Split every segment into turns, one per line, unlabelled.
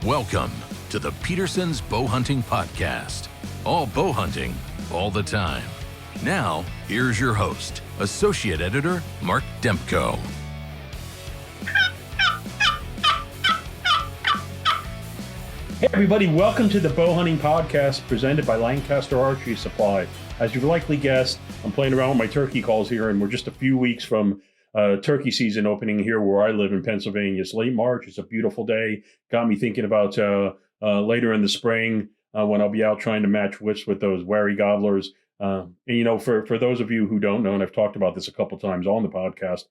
Welcome to the Petersen's Bowhunting Podcast. All bowhunting, all the time. Now, here's your host, Associate Editor Mark Demko.
Hey everybody, welcome to the Bowhunting Podcast presented by Lancaster Archery Supply. As you've likely guessed, I'm playing around with my turkey calls here, and we're just a few weeks from turkey season opening here where I live in Pennsylvania. It's late March. It's a beautiful day. Got me thinking about later in the spring when I'll be out trying to match wits with those wary gobblers. And you know, for those of you who don't know, and I've talked about this a couple times on the podcast,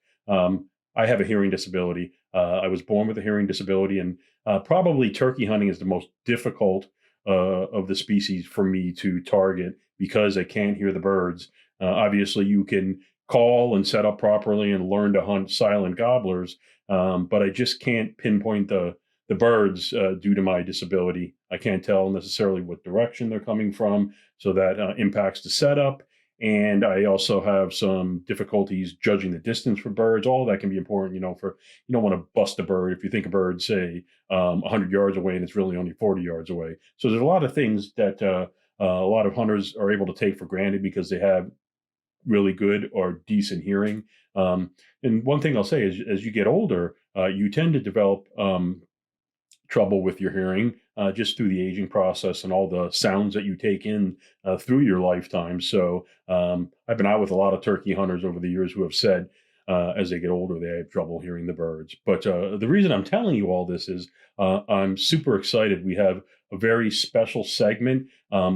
I have a hearing disability. I was born with a hearing disability, and probably turkey hunting is the most difficult of the species for me to target because I can't hear the birds. Obviously, you can call and set up properly and learn to hunt silent gobblers, but I just can't pinpoint the birds due to my disability. I can't tell necessarily what direction they're coming from, so that impacts the setup. And I also have some difficulties judging the distance for birds. All that can be important, you know, you don't want to bust a bird if you think a bird, say, 100 yards away and it's really only 40 yards away. So there's a lot of things that a lot of hunters are able to take for granted because they have really good or decent hearing. And one thing I'll say is, as you get older, you tend to develop trouble with your hearing just through the aging process and all the sounds that you take in through your lifetime. So I've been out with a lot of turkey hunters over the years who have said as they get older, they have trouble hearing the birds. But the reason I'm telling you all this is I'm super excited. We have a very special segment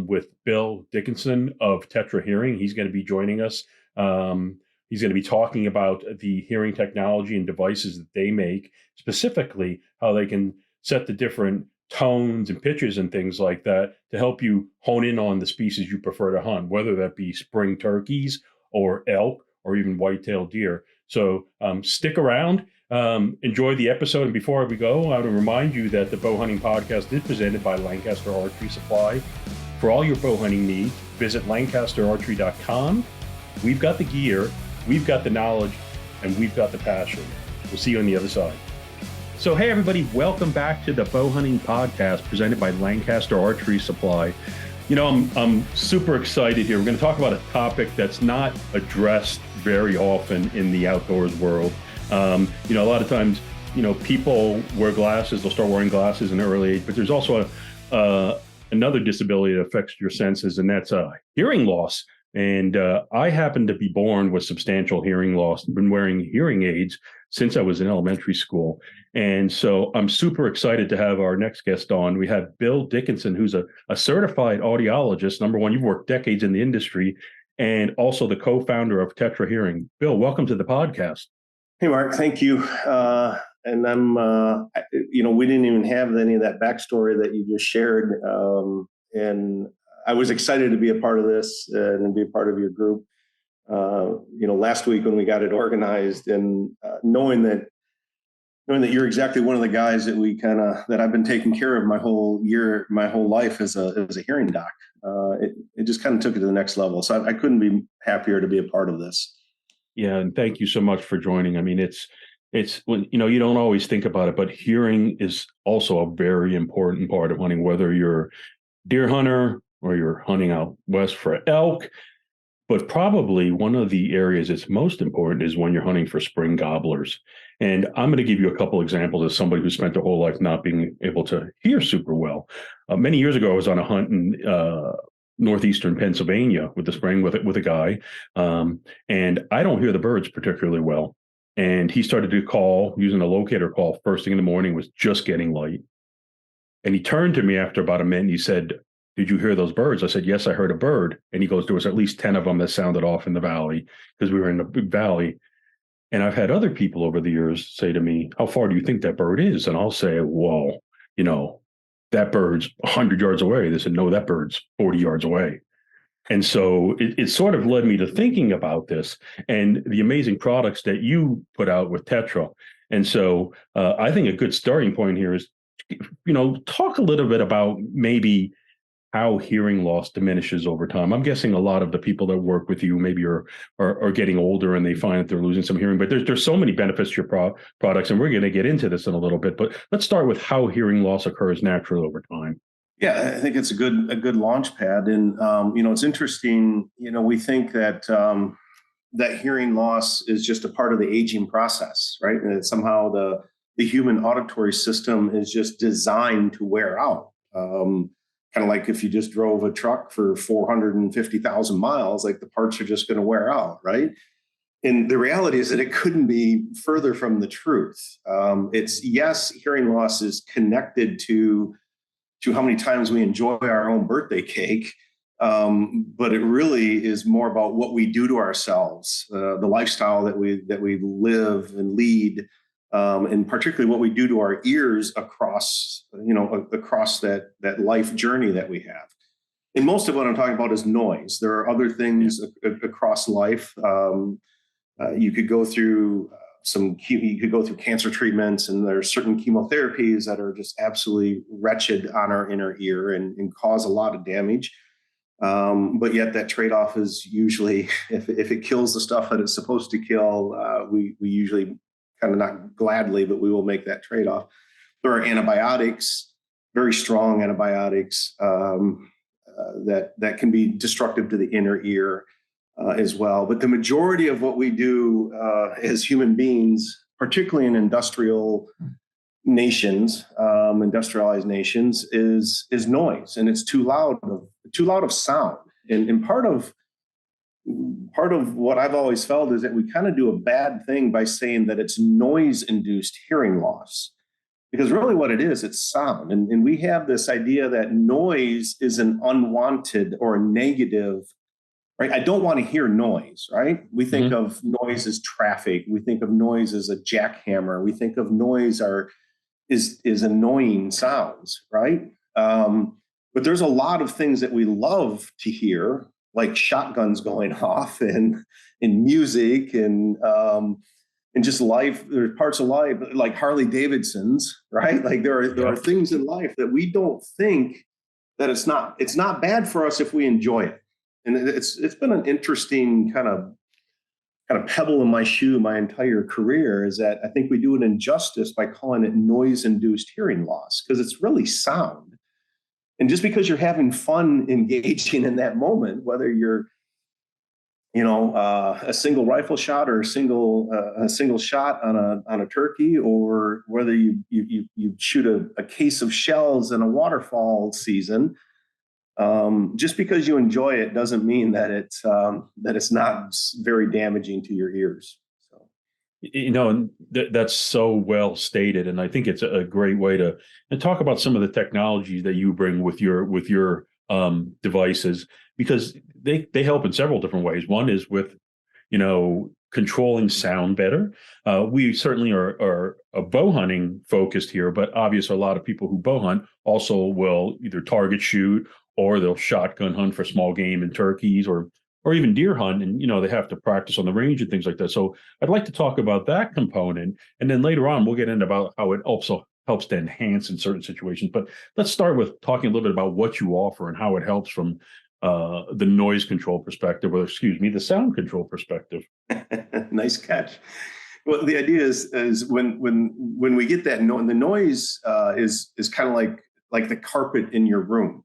with Bill Dickinson of TETRA Hearing. He's going to be joining us. He's going to be talking about the hearing technology and devices that they make, specifically how they can set the different tones and pitches and things like that to help you hone in on the species you prefer to hunt, whether that be spring turkeys or elk or even white-tailed deer. So stick around, enjoy the episode. And before we go, I want to remind you that the Bowhunting Podcast is presented by Lancaster Archery Supply. For all your bowhunting needs, visit lancasterarchery.com. We've got the gear, we've got the knowledge, and we've got the passion. We'll see you on the other side. So, hey, everybody, welcome back to the Bowhunting Podcast presented by Lancaster Archery Supply. You know, I'm super excited here. We're going to talk about a topic that's not addressed very often in the outdoors world. You know, a lot of times, you know, people wear glasses, they'll start wearing glasses in the early age, but there's also another disability that affects your senses, and that's hearing loss. And I happen to be born with substantial hearing loss. I've been wearing hearing aids since I was in elementary school. And so I'm super excited to have our next guest on. We have Bill Dickinson, who's a certified audiologist. Number one, you've worked decades in the industry, and also the co-founder of TETRA Hearing. Bill, welcome to the podcast.
Hey, Mark, thank you. And I'm, you know, we didn't even have any of that backstory that you just shared. And I was excited to be a part of this and be a part of your group. You know, last week when we got it organized, and knowing that you're exactly one of the guys that I've been taking care of my whole life as a hearing doc. It just kind of took it to the next level. So I couldn't be happier to be a part of this.
Yeah, and thank you so much for joining. I mean, it's you know, you don't always think about it, but hearing is also a very important part of hunting, whether you're deer hunter or you're hunting out west for elk. But probably one of the areas that's most important is when you're hunting for spring gobblers. And I'm going to give you a couple examples as somebody who spent their whole life not being able to hear super well. Many years ago, I was on a hunt in northeastern Pennsylvania with the spring with a guy, and I don't hear the birds particularly well. And he started to call using a locator call first thing in the morning, was just getting light. And he turned to me after about a minute and he said, "Did you hear those birds?" I said, "Yes, I heard a bird." And he goes, "There was at least 10 of them that sounded off in the valley," because we were in a big valley. And I've had other people over the years say to me, "How far do you think that bird is?" And I'll say, "Well, you know, that bird's 100 yards away." They said, "No, that bird's 40 yards away." And so it sort of led me to thinking about this and the amazing products that you put out with TETRA. And so I think a good starting point here is, you know, talk a little bit about maybe how hearing loss diminishes over time. I'm guessing a lot of the people that work with you maybe are getting older and they find that they're losing some hearing, but there's so many benefits to your products, and we're going to get into this in a little bit, but let's start with how hearing loss occurs naturally over time.
Yeah, I think it's a good launch pad. And, it's interesting, we think that, that hearing loss is just a part of the aging process, right? And that somehow the human auditory system is just designed to wear out. Kind of like if you just drove a truck for 450,000 miles, like the parts are just going to wear out, right? And the reality is that it couldn't be further from the truth. Yes, hearing loss is connected to how many times we enjoy our own birthday cake. But it really is more about what we do to ourselves, the lifestyle that we live and lead, and particularly what we do to our ears across that life journey that we have. And most of what I'm talking about is noise. There are other things across life. You could go through cancer treatments, and there are certain chemotherapies that are just absolutely wretched on our inner ear and cause a lot of damage. But yet that trade-off is usually, if it kills the stuff that it's supposed to kill, we usually kind of, not gladly, but we will make that trade-off. There are antibiotics, very strong antibiotics, that can be destructive to the inner ear as well. But the majority of what we do as human beings, particularly in industrialized nations, is noise, and it's too loud of sound. And part of what I've always felt is that we kind of do a bad thing by saying that it's noise-induced hearing loss, because really what it is, it's sound. And we have this idea that noise is an unwanted or a negative, right? I don't want to hear noise, right? We think of noise as traffic. We think of noise as a jackhammer. We think of noise is annoying sounds, right? But there's a lot of things that we love to hear, like shotguns going off, and music, and just life. There's parts of life like Harley Davidsons, right? Like there are things in life that we don't think that it's not bad for us if we enjoy it. And it's been an interesting kind of pebble in my shoe my entire career, is that I think we do an injustice by calling it noise-induced hearing loss, because it's really sound. And just because you're having fun engaging in that moment, whether you're a single rifle shot or a single shot on a turkey, or whether you shoot a case of shells in a waterfall season, just because you enjoy it doesn't mean that it's not very damaging to your ears. So,
that's so well stated, and I think it's a great way to talk about some of the technologies that you bring with your devices, because they help in several different ways. One is with controlling sound better. We certainly are bow hunting focused here, but obviously a lot of people who bow hunt also will either target shoot, or they'll shotgun hunt for small game and turkeys, or even deer hunt, and they have to practice on the range and things like that. So I'd like to talk about that component, and then later on we'll get into about how it also helps to enhance in certain situations. But let's start with talking a little bit about what you offer and how it helps from the noise control perspective, or the sound control perspective.
Nice catch. Well, the idea is when we get that the noise is kind of like the carpet in your room,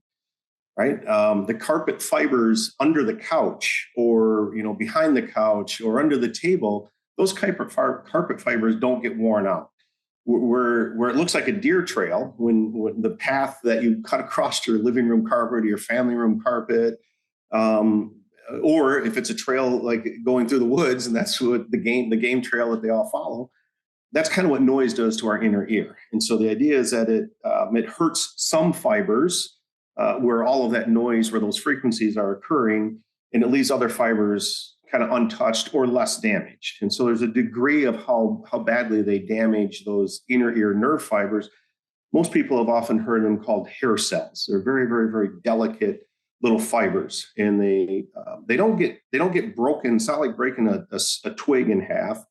right? The carpet fibers under the couch, or behind the couch, or under the table, those carpet fibers don't get worn out. Where it looks like a deer trail, when the path that you cut across your living room carpet or your family room carpet, or if it's a trail like going through the woods, and that's what the game trail that they all follow, that's kind of what noise does to our inner ear. And so the idea is that it hurts some fibers, where all of that noise, where those frequencies are occurring, and it leaves other fibers kind of untouched or less damaged. And so there's a degree of how badly they damage those inner ear nerve fibers. Most people have often heard them called hair cells. They're very, very, very delicate little fibers, and they don't get broken. It's not like breaking a twig in half,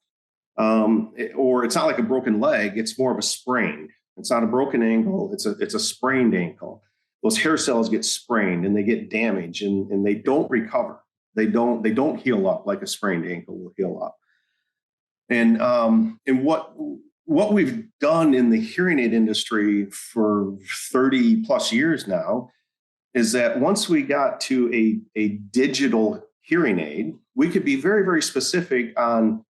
or it's not like a broken leg. It's more of a sprain. It's not a broken ankle. It's a sprained ankle. those hair cells get sprained and they get damaged and they don't recover. They don't heal up like a sprained ankle will heal up. And what we've done in the hearing aid industry for 30 plus years now is that once we got to a digital hearing aid, we could be very, very specific on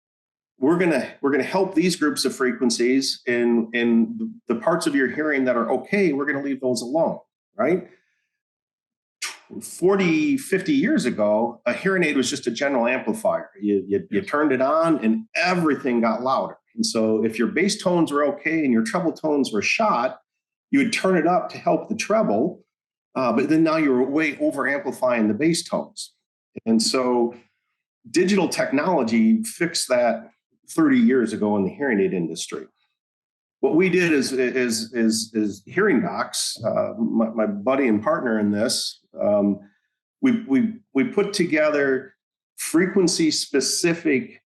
we're gonna help these groups of frequencies, and the parts of your hearing that are okay, we're gonna leave those alone, right? 40, 50 years ago, a hearing aid was just a general amplifier. You turned it on and everything got louder. And so if your bass tones were okay and your treble tones were shot, you would turn it up to help the treble, but then now you're way over amplifying the bass tones. And so digital technology fixed that 30 years ago in the hearing aid industry. What we did is hearing docs, my buddy and partner in this, we put together frequency specific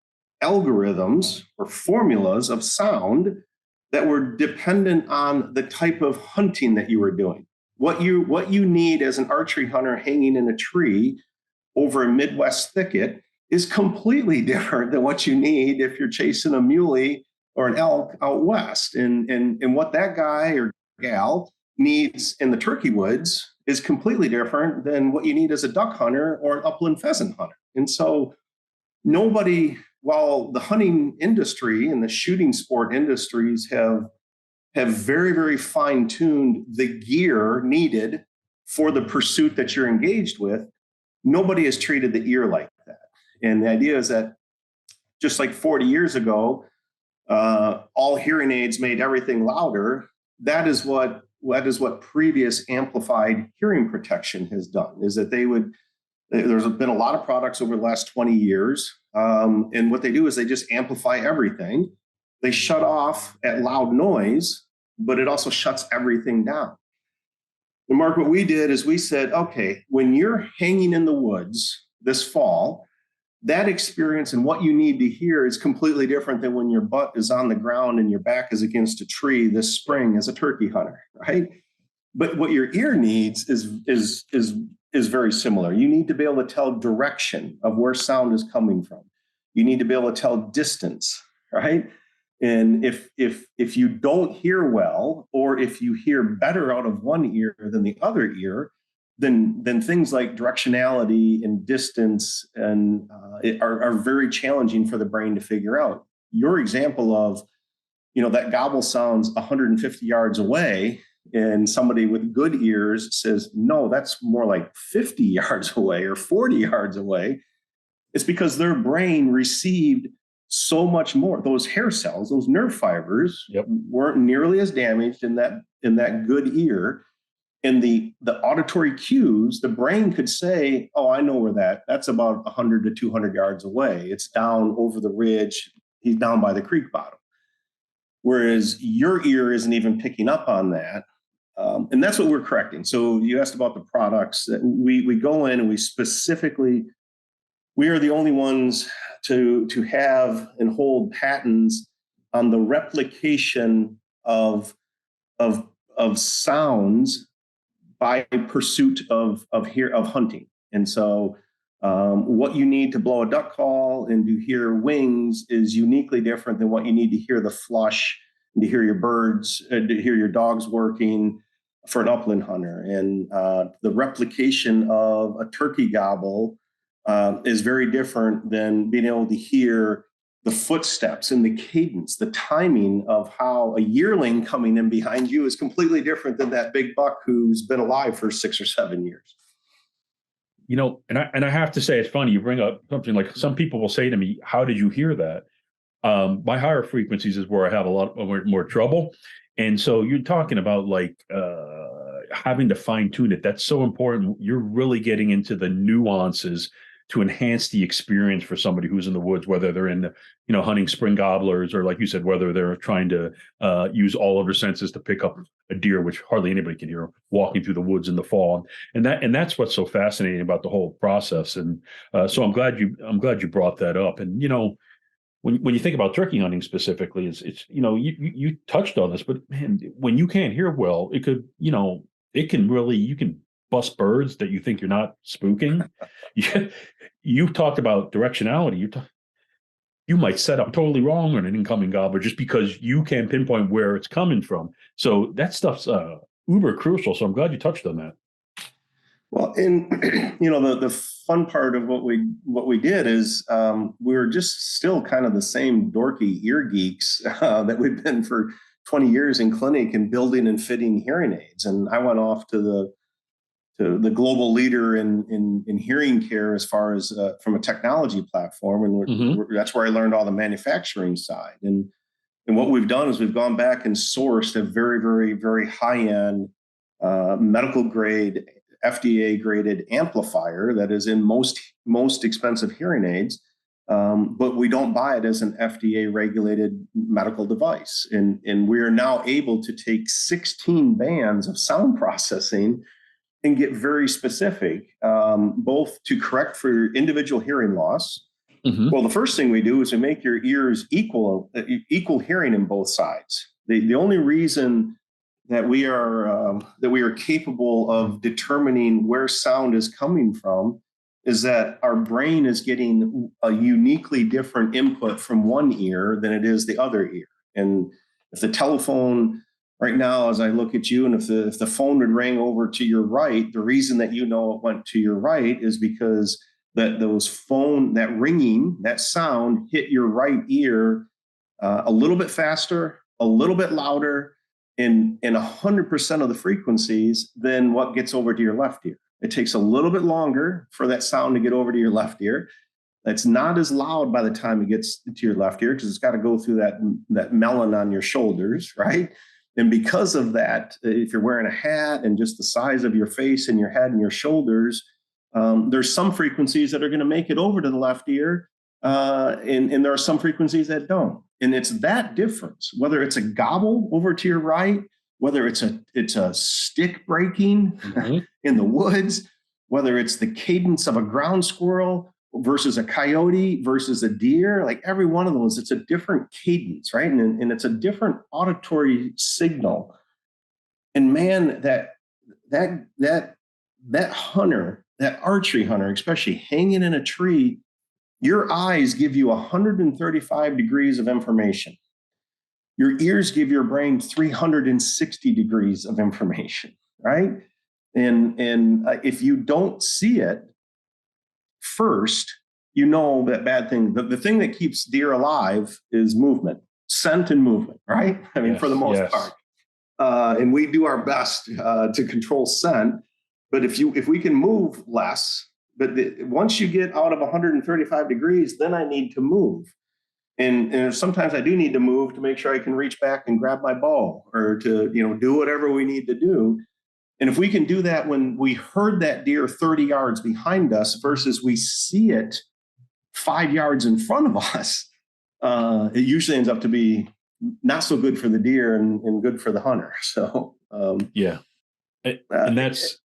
algorithms or formulas of sound that were dependent on the type of hunting that you were doing. What you need as an archery hunter hanging in a tree over a Midwest thicket is completely different than what you need if you're chasing a muley or an elk out west. And what that guy or gal needs in the turkey woods is completely different than what you need as a duck hunter or an upland pheasant hunter. And so nobody, while the hunting industry and the shooting sport industries have very, very fine-tuned the gear needed for the pursuit that you're engaged with, nobody has treated the ear like that. And the idea is that just like 40 years ago, all hearing aids made everything louder. That is what previous amplified hearing protection has done, is that there's been a lot of products over the last 20 years. And what they do is they just amplify everything. They shut off at loud noise, but it also shuts everything down. And Mark, what we did is we said, okay, when you're hanging in the woods this fall, that experience and what you need to hear is completely different than when your butt is on the ground and your back is against a tree this spring as a turkey hunter, right? But what your ear needs is very similar. You need to be able to tell direction of where sound is coming from. You need to be able to tell distance, right? And if you don't hear well, or if you hear better out of one ear than the other ear, then things like directionality and distance are very challenging for the brain to figure out. Your example of, that gobble sounds 150 yards away, and somebody with good ears says, no, that's more like 50 yards away or 40 yards away. It's because their brain received so much more. Those hair cells, those nerve fibers, weren't nearly as damaged in that good ear. And the auditory cues, the brain could say, oh, I know where that's about 100 to 200 yards away. It's down over the ridge. He's down by the creek bottom. Whereas your ear isn't even picking up on that. And that's what we're correcting. So you asked about the products. We go in and we are the only ones to have and hold patents on the replication of sounds by pursuit of hunting. And so what you need to blow a duck call and to hear wings is uniquely different than what you need to hear the flush and to hear your birds, to hear your dogs working for an upland hunter. And the replication of a turkey gobble is very different than being able to hear the footsteps and the cadence, the timing of how a yearling coming in behind you is completely different than that big buck who's been alive for 6 or 7 years.
And I have to say, it's funny, you bring up something like, some people will say to me, how did you hear that? My higher frequencies is where I have a lot more trouble. And so you're talking about having to fine tune it. That's so important. You're really getting into the nuances to enhance the experience for somebody who's in the woods, whether they're in hunting spring gobblers, or like you said, whether they're trying to use all of their senses to pick up a deer, which hardly anybody can hear walking through the woods in the fall. And that's what's so fascinating about the whole process. And so I'm glad you brought that up. And when you think about turkey hunting specifically, it's you touched on this, but man, when you can't hear well, it could it can really, you can bust birds that you think you're not spooking. You've talked about directionality. You might set up totally wrong on an incoming gobbler just because you can pinpoint where it's coming from. So that stuff's uber crucial. So I'm glad you touched on that.
Well, and the fun part of what we did is we were just still kind of the same dorky ear geeks that we've been for 20 years in clinic and building and fitting hearing aids. And I went off to the global leader in hearing care as far as from a technology platform, and that's where I learned all the manufacturing side. And what we've done is we've gone back and sourced a very, very, very high end medical grade, FDA graded amplifier that is in most expensive hearing aids, but we don't buy it as an FDA regulated medical device. And we are now able to take 16 bands of sound processing and get very specific, both to correct for individual hearing loss. Well, the first thing we do is we make your ears equal hearing in both sides. The only reason that we are capable of determining where sound is coming from is that our brain is getting a uniquely different input from one ear than it is the other ear. And if the telephone right now, as I look at you, and if the phone would ring over to your right, the reason that you know it went to your right is because that ringing, that sound hit your right ear a little bit faster, a little bit louder, in 100% of the frequencies than what gets over to your left ear. It takes a little bit longer for that sound to get over to your left ear. It's not as loud by the time it gets to your left ear because it's got to go through that melon on your shoulders, right? And because of that, if you're wearing a hat and just the size of your face and your head and your shoulders, there's some frequencies that are going to make it over to the left ear, and there are some frequencies that don't. And it's that difference, whether it's a gobble over to your right, whether it's a stick breaking in the woods, whether it's the cadence of a ground squirrel versus a coyote versus a deer, like every one of those, it's a different cadence, right? And it's a different auditory signal. And man, that hunter, that archery hunter, especially hanging in a tree, your eyes give you 135 degrees of information. Your ears give your brain 360 degrees of information, right? And if you don't see it first, you know that bad thing. The thing that keeps deer alive is movement, scent and movement, right? I mean, for the most part. And we do our best to control scent. But if we can move less, but once you get out of 135 degrees, then I need to move. And sometimes I do need to move to make sure I can reach back and grab my bow or to, do whatever we need to do. And if we can do that when we heard that deer 30 yards behind us versus we see it 5 yards in front of us, it usually ends up to be not so good for the deer and good for the hunter. So,
and that's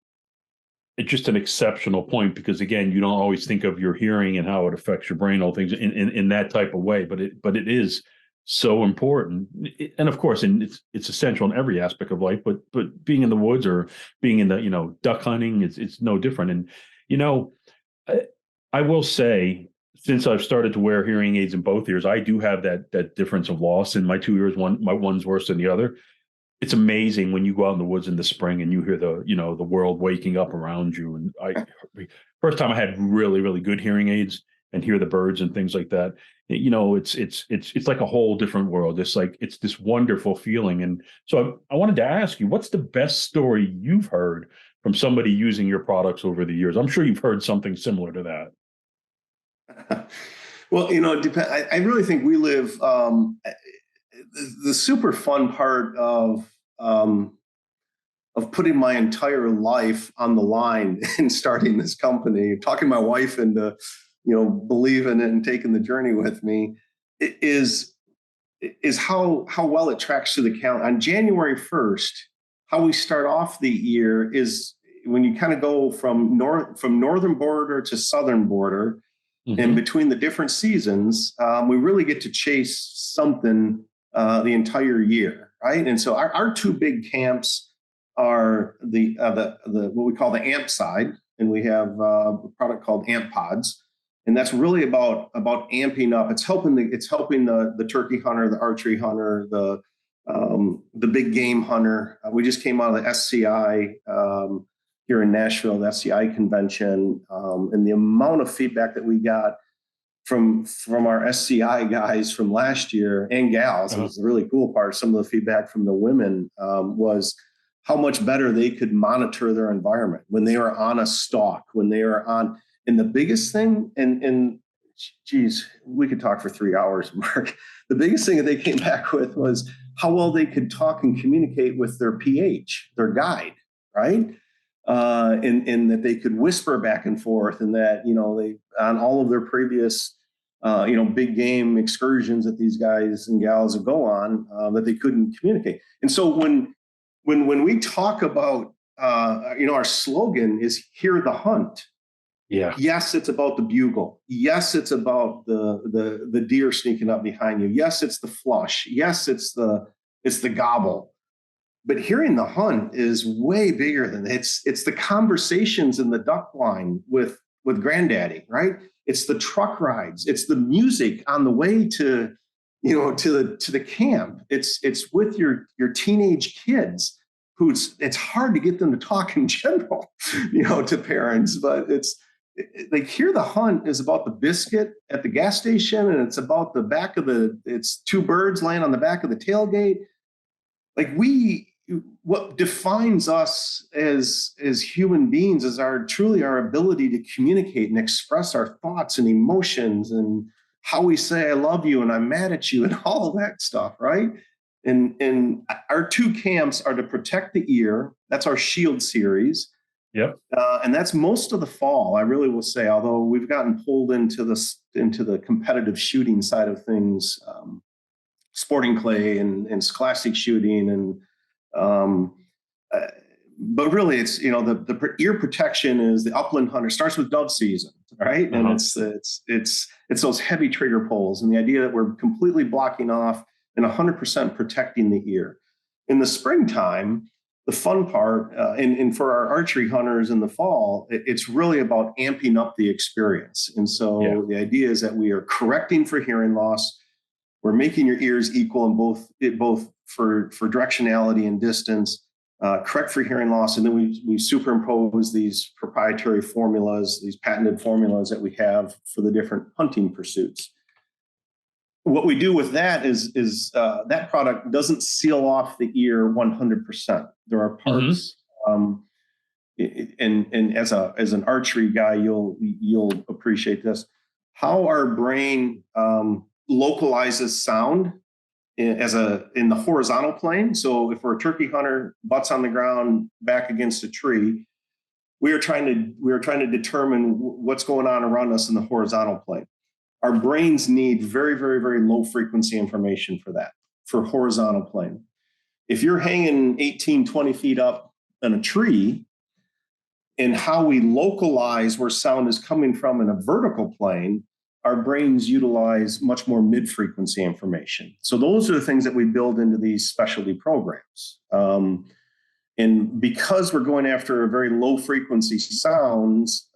just an exceptional point because, again, you don't always think of your hearing and how it affects your brain, all things in that type of way, but it is so important. And of course, and it's essential in every aspect of life, but being in the woods or being in the, duck hunting, it's no different. And, I will say, since I've started to wear hearing aids in both ears, I do have that difference of loss in my two ears. One's worse than the other. It's amazing when you go out in the woods in the spring and you hear the world waking up around you. And first time I had really, really good hearing aids and hear the birds and things like that. It's like a whole different world. It's this wonderful feeling. And so I wanted to ask you, what's the best story you've heard from somebody using your products over the years? I'm sure you've heard something similar to that.
Well, I really think we live the super fun part of putting my entire life on the line and starting this company, talking my wife into, believing it and taking the journey with me is how well it tracks to the calendar. On January 1st, how we start off the year is when you kind of go from northern border to southern border, and between the different seasons, we really get to chase something the entire year, right? And so our two big camps are the what we call the amp side, and we have a product called Amp Pods, and that's really about amping up. It's helping the turkey hunter, the archery hunter, the big game hunter. We just came out of the SCI here in Nashville, the SCI convention, and the amount of feedback that we got from our SCI guys from last year and gals. It was the really cool part. Some of the feedback from the women was how much better they could monitor their environment when they were on a stalk, when they were on. And the biggest thing, and geez, we could talk for 3 hours, Mark. The biggest thing that they came back with was how well they could talk and communicate with their PH, their guide, right? And that they could whisper back and forth, and that, they, on all of their previous, big game excursions that these guys and gals would go on, that they couldn't communicate. And so when we talk about, our slogan is "Hear the Hunt."
Yeah.
Yes, it's about the bugle. Yes, it's about the deer sneaking up behind you. Yes, it's the flush. Yes, it's the gobble. But hearing the hunt is way bigger than that. It's the conversations in the duck blind with granddaddy, right? It's the truck rides. It's the music on the way to the camp. It's with your teenage kids it's hard to get them to talk in general, to parents, but like Hear the Hunt is about the biscuit at the gas station, and it's about it's two birds laying on the back of the tailgate. Like what defines us as human beings is truly our ability to communicate and express our thoughts and emotions, and how we say I love you and I'm mad at you and all of that stuff, right? And our two camps are to protect the ear. That's our Shield series.
Yep.
And that's most of the fall, I really will say, although we've gotten pulled into the competitive shooting side of things, sporting clay and scholastic shooting, and but really it's the ear protection is the upland hunter. Starts with dove season, right? And it's those heavy trigger pulls, and the idea that we're completely blocking off and 100% protecting the ear. In the springtime, the fun part, and for our archery hunters in the fall, it's really about amping up the experience. And so the idea is that we are correcting for hearing loss. We're making your ears equal in both for directionality and distance, correct for hearing loss. And then we superimpose these proprietary formulas, these patented formulas that we have for the different hunting pursuits. What we do with that is that product doesn't seal off the ear 100%. There are parts, and as an archery guy, you'll appreciate this. How our brain localizes sound in the horizontal plane. So if we're a turkey hunter, butts on the ground, back against a tree, we are trying to determine what's going on around us in the horizontal plane. Our brains need very, very, very low frequency information for horizontal plane. If you're hanging 18, 20 feet up in a tree, and how we localize where sound is coming from in a vertical plane, our brains utilize much more mid-frequency information. So those are the things that we build into these specialty programs. And because we're going after a very low frequency sounds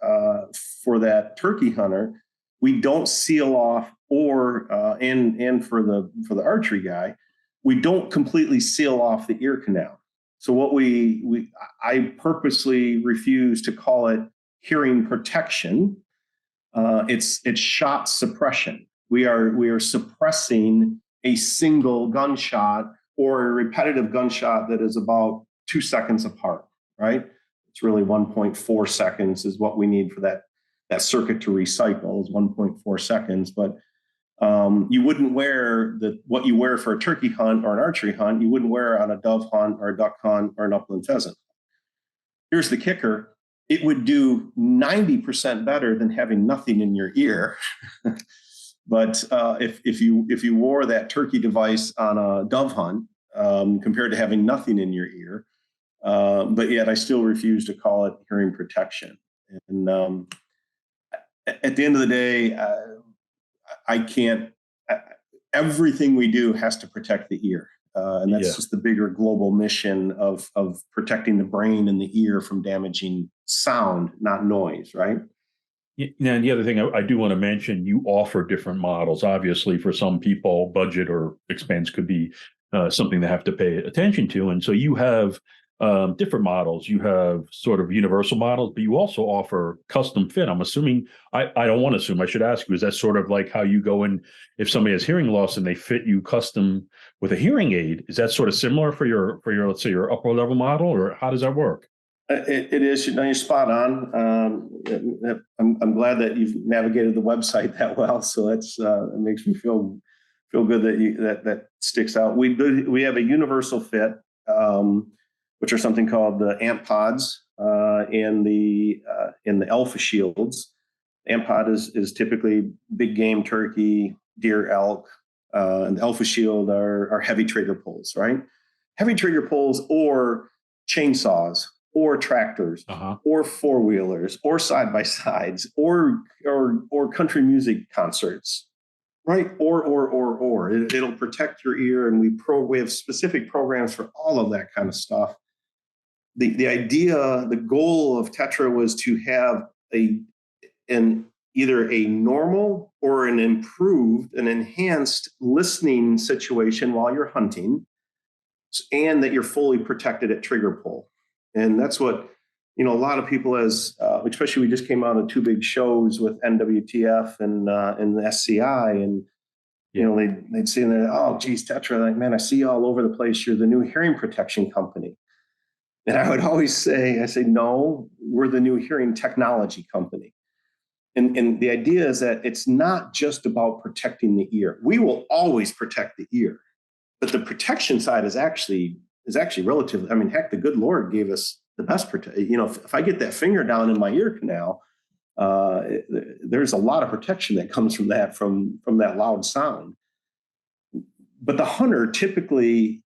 for that turkey hunter, we don't seal off, and for the archery guy, we don't completely seal off the ear canal. So what I purposely refuse to call it hearing protection. It's shot suppression. We are suppressing a single gunshot or a repetitive gunshot that is about 2 seconds apart, right? It's really 1.4 seconds is what we need for that circuit to recycle, is 1.4 seconds. But you wouldn't wear what you wear for a turkey hunt or an archery hunt, you wouldn't wear on a dove hunt or a duck hunt or an upland pheasant. Here's the kicker. It would do 90% better than having nothing in your ear. But if you wore that turkey device on a dove hunt, compared to having nothing in your ear, but yet I still refuse to call it hearing protection. And at the end of the day, I can't. Everything we do has to protect the ear. And that's just the bigger global mission of protecting the brain and the ear from damaging sound, not noise, right?
Now, and the other thing I do want to mention, you offer different models. Obviously, for some people, budget or expense could be something they have to pay attention to. And so you have different models. You have sort of universal models, but you also offer custom fit. I'm assuming, I don't want to assume, I should ask you, is that sort of like how you go in, if somebody has hearing loss and they fit you custom with a hearing aid, is that sort of similar for your let's say, your upper level model, or how does that work?
It is. You're spot on. I'm glad that you've navigated the website that well. So it makes me feel good that that sticks out. We have a universal fit, which are something called the amp pods and the alpha shields. Amp pod is typically big game turkey, deer, elk, and the alpha shield are heavy trigger pulls, right? Heavy trigger pulls or chainsaws, or tractors, or four-wheelers, or side-by-sides, or country music concerts, right? Or. It'll protect your ear, and we have specific programs for all of that kind of stuff. The idea, the goal of TETRA was to have either a normal or an improved, an enhanced listening situation while you're hunting, and that you're fully protected at trigger pull. And that's what, a lot of people, especially we just came out of two big shows with NWTF and the SCI, and they'd see that, oh, geez, TETRA, like, man, I see you all over the place. You're the new hearing protection company. And I would always say, no, we're the new hearing technology company. And the idea is that it's not just about protecting the ear. We will always protect the ear, but the protection side is actually relatively, heck, the good Lord gave us the best protection. If I get that finger down in my ear canal, there's a lot of protection that comes from that, from that loud sound. But the hunter typically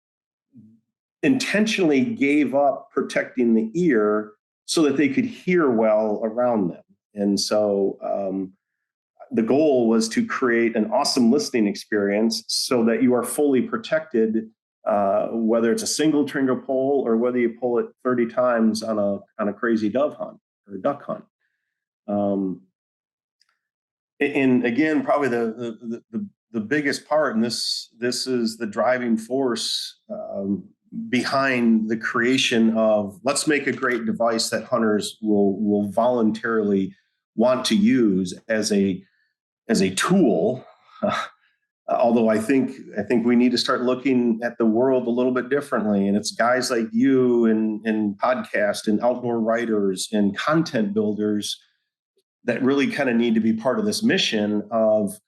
intentionally gave up protecting the ear so that they could hear well around them. And so the goal was to create an awesome listening experience so that you are fully protected, whether it's a single trigger pull or whether you pull it 30 times on a crazy dove hunt or duck hunt. And again, probably the biggest part, and this is the driving force behind the creation of, let's make a great device that hunters will voluntarily want to use as a tool. Although I think we need to start looking at the world a little bit differently. And it's guys like you and podcast and outdoor writers and content builders that really kind of need to be part of this mission of,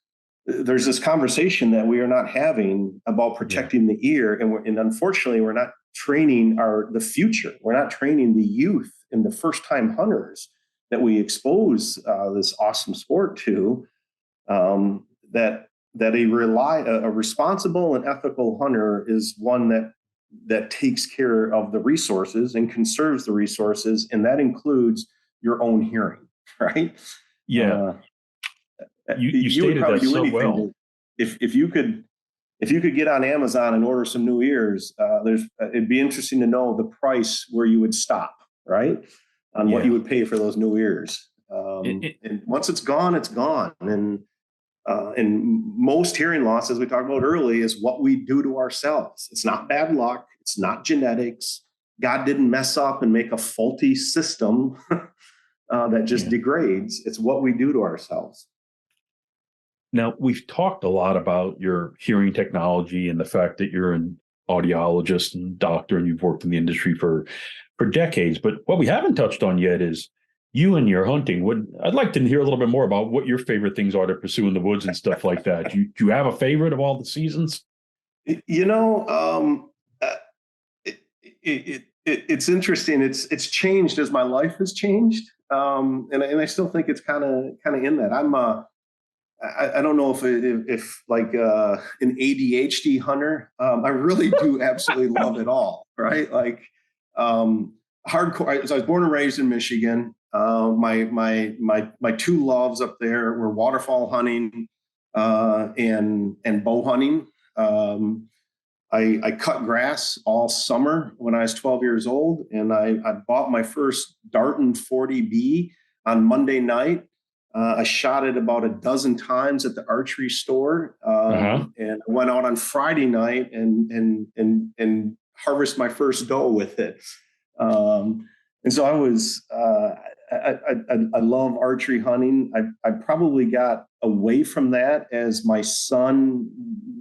there's this conversation that we are not having about protecting the ear. And unfortunately, we're not training the future. We're not training the youth and the first time hunters that we expose this awesome sport to, that a responsible and ethical hunter is one that takes care of the resources and conserves the resources, and that includes your own hearing, right?
Yeah. You stated that so well.
If you could get on Amazon and order some new ears, it'd be interesting to know the price where you would stop, right? On what you would pay for those new ears. And once it's gone, it's gone. And most hearing loss, as we talked about early, is what we do to ourselves. It's not bad luck. It's not genetics. God didn't mess up and make a faulty system that just degrades. It's what we do to ourselves.
Now, we've talked a lot about your hearing technology and the fact that you're an audiologist and doctor and you've worked in the industry for decades. But what we haven't touched on yet is you and your hunting. I'd like to hear a little bit more about what your favorite things are to pursue in the woods and stuff like that. Do you have a favorite of all the seasons?
It's interesting. It's changed as my life has changed, and I still think it's kind of in that. I don't know if like an ADHD hunter. I really do absolutely love it all. Right, like hardcore. So I was born and raised in Michigan. My two loves up there were waterfowl hunting and bow hunting. I cut grass all summer when I was 12 years old, and I bought my first Darton 40B on Monday night. I shot it about a dozen times at the archery store, and I went out on Friday night and harvest my first doe with it. And so I love archery hunting. I probably got away from that as my son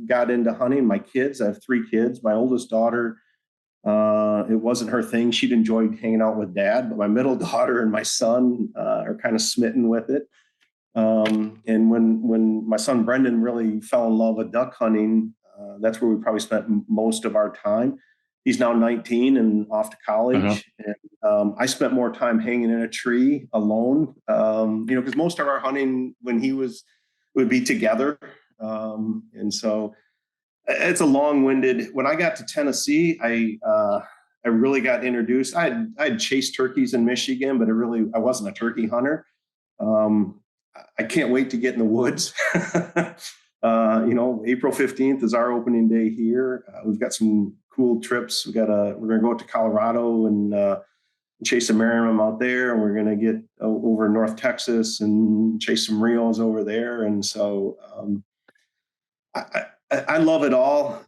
got into hunting. My kids, I have 3 kids. My oldest daughter, it wasn't her thing. She'd enjoyed hanging out with dad, but my middle daughter and my son are kind of smitten with it. And when my son Brendan really fell in love with duck hunting, that's where we probably spent most of our time. He's now 19 and off to college. And I spent more time hanging in a tree alone, because most of our hunting when he would be together. And so it's a long-winded. When I got to Tennessee, I really got introduced. I'd chased turkeys in Michigan, but I wasn't a turkey hunter. I can't wait to get in the woods. April 15th is our opening day here. We've got some cool trips. We're going to go out to Colorado and chase a Merriam out there, and we're going to get over North Texas and chase some Rios over there. And so I love it all.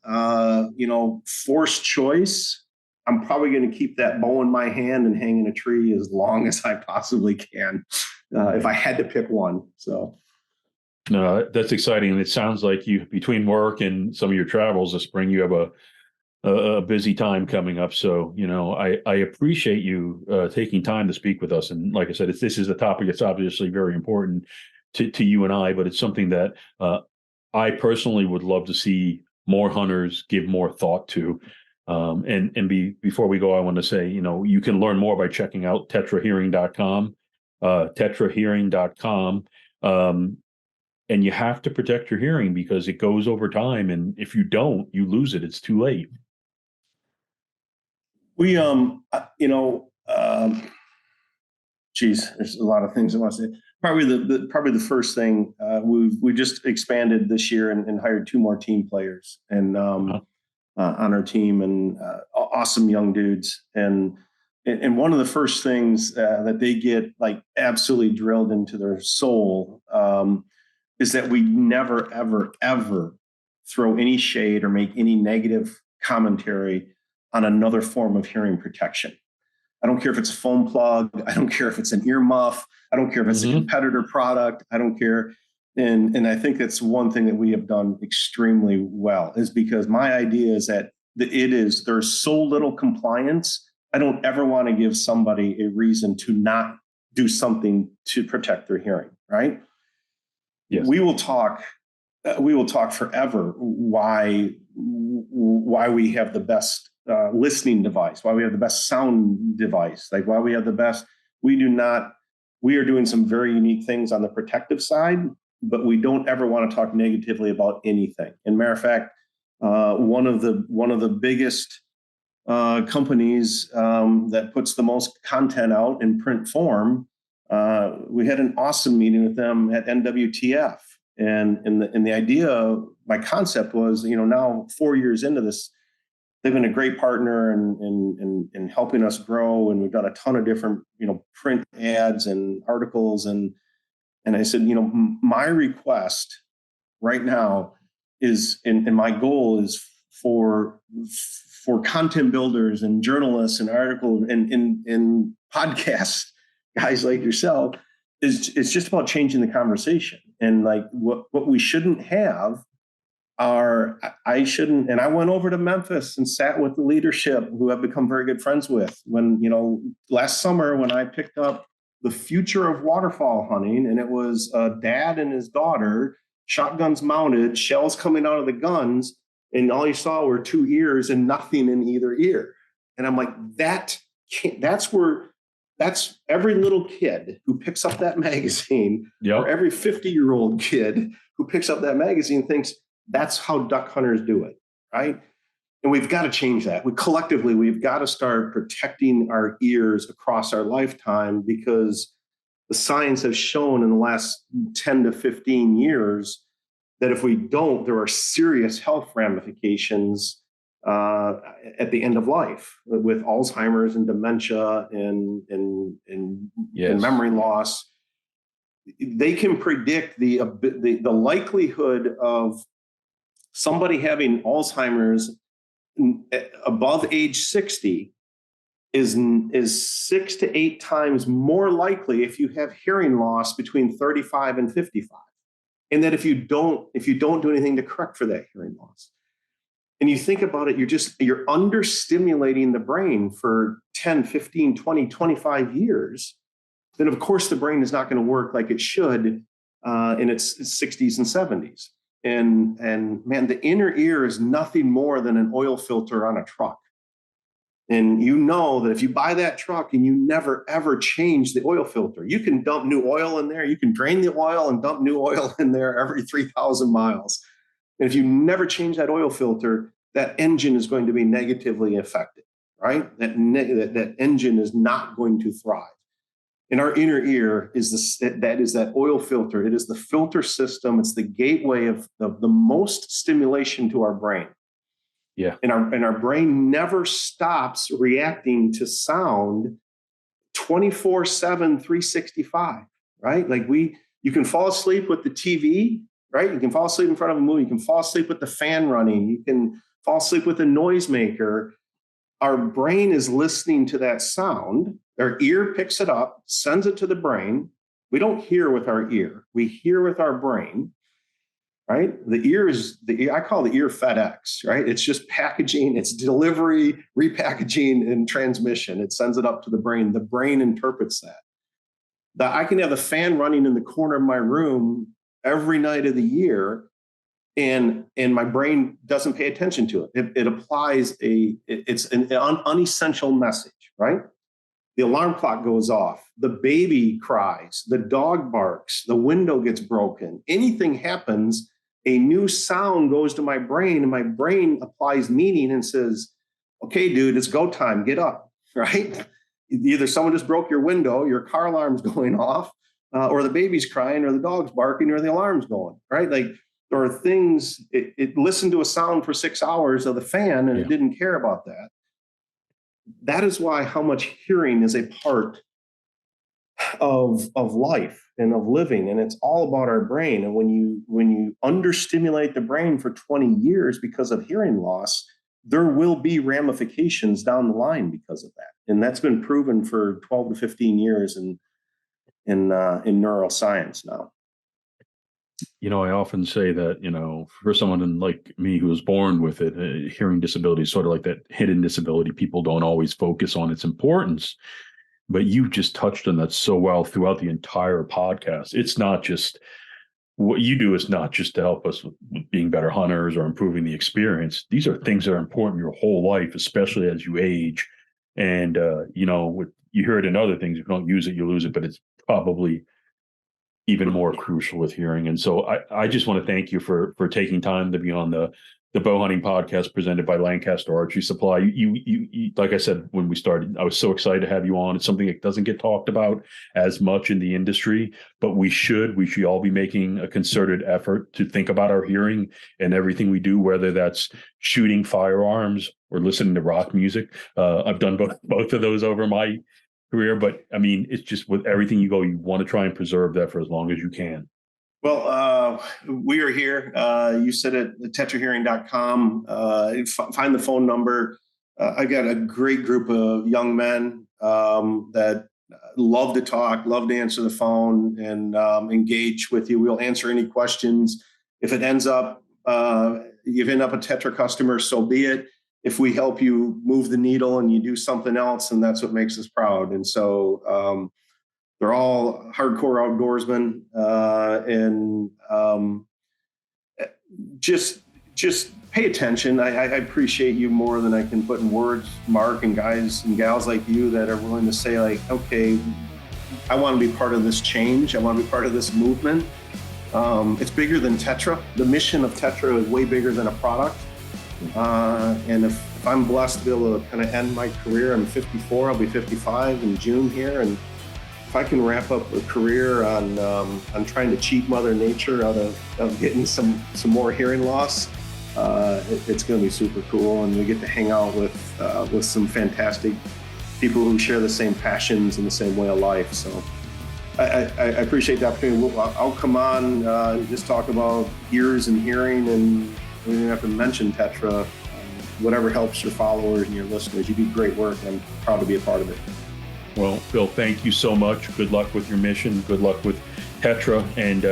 Forced choice. I'm probably going to keep that bow in my hand and hang in a tree as long as I possibly can, if I had to pick one. So.
No, that's exciting. And it sounds like you, between work and some of your travels this spring, you have a busy time coming up. So, I appreciate you taking time to speak with us. And like I said, this is a topic that's obviously very important to you and I, but it's something that I personally would love to see more hunters give more thought to. Before we go, I want to say, you can learn more by checking out tetrahearing.com, tetrahearing.com. And you have to protect your hearing because it goes over time. And if you don't, you lose it. It's too late.
We, there's a lot of things I want to say. Probably the first thing, we just expanded this year and hired 2 more team players and on our team, and awesome young dudes. And one of the first things that they get like absolutely drilled into their soul is that we never, ever, ever throw any shade or make any negative commentary on another form of hearing protection. I don't care if it's a foam plug. I don't care if it's an ear muff. I don't care if it's a competitor product. I don't care. And I think that's one thing that we have done extremely well, is because my idea is that there's so little compliance. I don't ever want to give somebody a reason to not do something to protect their hearing, right? Yes. We will talk forever why we have the best listening device, why we have the best sound device, like why we have the best. We are doing some very unique things on the protective side, but we don't ever want to talk negatively about anything. And matter of fact, one of the biggest companies that puts the most content out in print form, we had an awesome meeting with them at NWTF. And the idea, my concept was, now 4 years into this, they've been a great partner in helping us grow. And we've done a ton of different, print ads and articles. And I said, my request right now is, and my goal is for content builders and journalists and articles and podcast guys like yourself, it's just about changing the conversation. And like what we shouldn't have and I went over to Memphis and sat with the leadership who I've become very good friends with when, last summer when I picked up The Future of Waterfowl Hunting, and it was a dad and his daughter, shotguns mounted, shells coming out of the guns, and all you saw were 2 ears and nothing in either ear. And I'm like, that's every little kid who picks up that magazine, or every 50-year-old kid who picks up that magazine thinks that's how duck hunters do it, right? And we've got to change that. We've got to start protecting our ears across our lifetime, because the science has shown in the last 10 to 15 years that if we don't, there are serious health ramifications at the end of life with Alzheimer's and dementia and memory loss. They can predict the likelihood of somebody having Alzheimer's above age 60 is 6 to 8 times more likely if you have hearing loss between 35 and 55. And that if you don't do anything to correct for that hearing loss. And you think about it, you're understimulating the brain for 10, 15, 20, 25 years. Then of course the brain is not going to work like it should in its 60s and 70s. And man, the inner ear is nothing more than an oil filter on a truck. And you know that if you buy that truck and you never, ever change the oil filter, you can dump new oil in there. You can drain the oil and dump new oil in there every 3,000 miles. And if you never change that oil filter, that engine is going to be negatively affected, right? That engine is not going to thrive. And our inner ear is that oil filter. It is the filter system. It's the gateway of the most stimulation to our brain.
Yeah.
And our brain never stops reacting to sound 24/7, 365, right? Like you can fall asleep with the TV, right? You can fall asleep in front of a movie. You can fall asleep with the fan running. You can fall asleep with a noisemaker. Our brain is listening to that sound. Our ear picks it up, sends it to the brain. We don't hear with our ear. We hear with our brain. Right? The ear I call the ear FedEx, right? It's just packaging, it's delivery, repackaging, and transmission. It sends it up to the brain. The brain interprets that I can have a fan running in the corner of my room every night of the year, and my brain doesn't pay attention to it. It applies it's an unessential message, right? The alarm clock goes off, the baby cries, the dog barks, the window gets broken, anything happens, a new sound goes to my brain, and my brain applies meaning and says, okay, dude, it's go time, get up, right? Either someone just broke your window, your car alarm's going off, or the baby's crying, or the dog's barking, or the alarm's going, right? Like there are things, it listened to a sound for 6 hours of the fan, and it didn't care about that. That is why how much hearing is a part of life and of living, and it's all about our brain. And when you understimulate the brain for 20 years because of hearing loss, there will be ramifications down the line because of that. And that's been proven for 12 to 15 years in neuroscience now.
You know, I often say that, you know, for someone like me who was born with it, hearing disability is sort of like that hidden disability. People don't always focus on its importance, but you just touched on that so well throughout the entire podcast. It's not just what you do is not just to help us with being better hunters or improving the experience. These are things that are important your whole life, especially as you age. And, you know, you hear it in other things. If you don't use it, you lose it, but it's probably even more crucial with hearing. And so I just want to thank you for taking time to be on the Bowhunting podcast presented by Lancaster Archery Supply. You like I said when we started, I was so excited to have you on. It's something that doesn't get talked about as much in the industry, but we should all be making a concerted effort to think about our hearing and everything we do, whether that's shooting firearms or listening to rock music. I've done both of those over my career, but I mean, it's just with everything you go, you want to try and preserve that for as long as you can.
Well, we are here. You said at tetrahearing.com. Find the phone number. I got a great group of young men that love to talk, love to answer the phone, and engage with you. We'll answer any questions. If it ends up, you end up a Tetra customer, so be it. If we help you move the needle and you do something else, and that's what makes us proud. And so they're all hardcore outdoorsmen, and just pay attention. I appreciate you more than I can put in words, Mark, and guys and gals like you that are willing to say, like, okay, I want to be part of this change. I want to be part of this movement. It's bigger than TETRA. The mission of TETRA is way bigger than a product. And if I'm blessed to be able to kind of end my career, I'm 54, I'll be 55 in June here. And if I can wrap up a career on trying to cheat Mother Nature out of getting some more hearing loss, It's going to be super cool, and we get to hang out with some fantastic people who share the same passions and the same way of life. So I appreciate the opportunity. I'll come on and just talk about ears and hearing, and we don't have to mention TETRA. Whatever helps your followers and your listeners. You do great work, and I'm proud to be a part of it.
Well, Bill, thank you so much. Good luck with your mission. Good luck with TETRA, and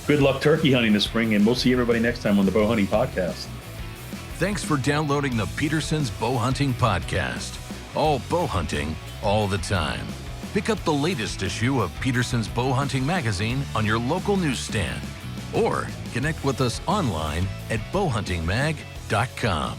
good luck turkey hunting this spring. And we'll see everybody next time on the Bowhunting Podcast.
Thanks for downloading the Petersen's Bowhunting Podcast. All bowhunting, all the time. Pick up the latest issue of Petersen's Bowhunting magazine on your local newsstand, or connect with us online at bowhuntingmag.com.